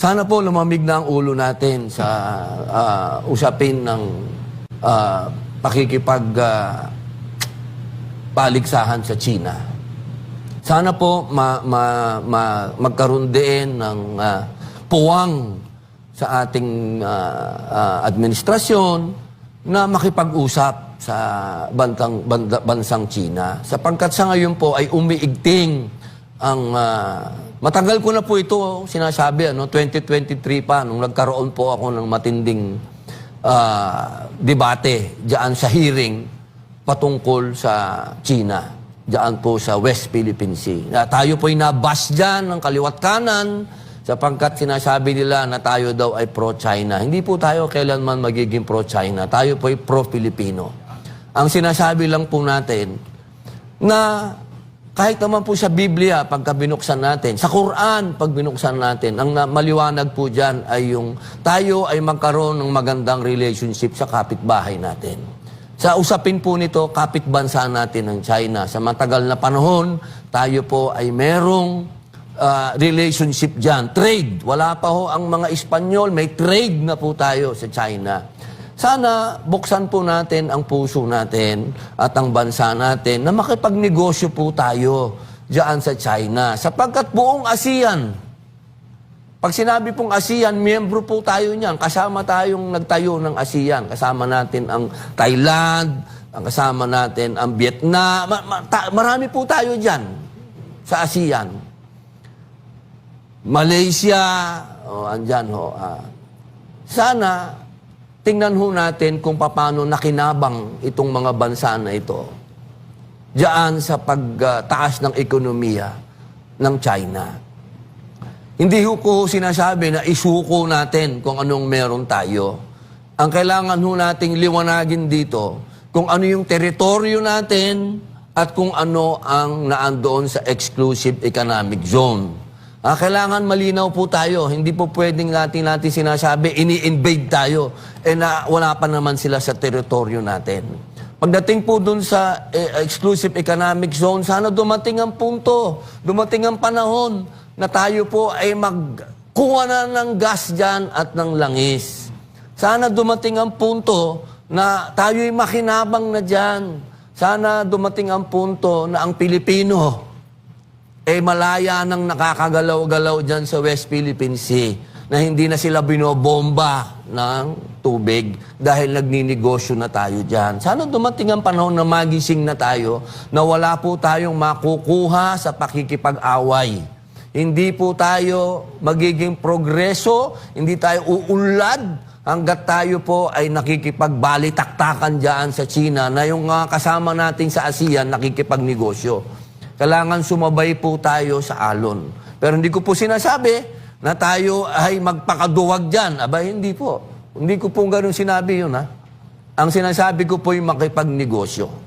Sana po lumamig na ang ulo natin sa usapin ng paligsahan sa China. Sana po magkaroon din ng puwang sa ating administrasyon na makipag-usap sa bansang China. Sapagkat sa ngayon po ay umiigting ang matagal ko na po ito sinasabi, 2023 pa, nung nagkaroon po ako ng matinding debate diyan sa hearing patungkol sa China, diyan po sa West Philippine Sea. Tayo po ay nabash dyan ng kaliwat kanan sapagkat sinasabi nila na tayo daw ay pro-China. Hindi po tayo kailanman magiging pro-China. Tayo po ay pro-Filipino. Ang sinasabi lang po natin na kahit naman po sa Biblia, pagka binuksan natin, sa Quran, pag binuksan natin, ang maliwanag po dyan ay yung tayo ay magkaroon ng magandang relationship sa kapitbahay natin. Sa usapin po nito, kapitbansa natin ng China. Sa matagal na panahon, tayo po ay merong relationship dyan. Trade. Wala pa ho ang mga Espanyol, may trade na po tayo sa China. Sana buksan po natin ang puso natin at ang bansa natin na makipagnegosyo po tayo diyan sa China. Sapagkat buong ASEAN, pag sinabi pong ASEAN, miyembro po tayo niyan. Kasama tayong nagtayo ng ASEAN. Kasama natin ang Thailand, kasama natin ang Vietnam. Marami po tayo diyan sa ASEAN. Malaysia, andyan ho. Sana tingnan ho natin kung paano nakinabang itong mga bansa na ito diyan sa pagtaas ng ekonomiya ng China. Hindi ko sinasabi na isuko natin kung anong meron tayo. Ang kailangan ho nating liwanagin dito kung ano yung teritoryo natin at kung ano ang naandoon sa exclusive economic zone. Kailangan malinaw po tayo. Hindi po pwedeng natin sinasabi, ini-invade tayo. Na wala pa naman sila sa teritoryo natin. Pagdating po dun sa exclusive economic zone, sana dumating ang punto, dumating ang panahon na tayo po ay magkuha na ng gas dyan at ng langis. Sana dumating ang punto na tayo ay makinabang na dyan. Sana dumating ang punto na ang Pilipino malaya nang nakakagalaw-galaw dyan sa West Philippine Sea na hindi na sila binobomba ng tubig dahil nagninegosyo na tayo dyan. Sana dumating ang panahon na magising na tayo na wala po tayong makukuha sa pakikipag-away. Hindi po tayo magiging progreso, hindi tayo uunlad hanggat tayo po ay nakikipagbalitaktakan dyan sa China na yung kasama natin sa ASEAN nakikipagnegosyo. Kailangan sumabay po tayo sa alon. Pero hindi ko po sinasabi na tayo ay magpakaduwag dyan. Aba, hindi po. Hindi ko po ganun sinabi yun, ha? Ang sinasabi ko po ay makipagnegosyo.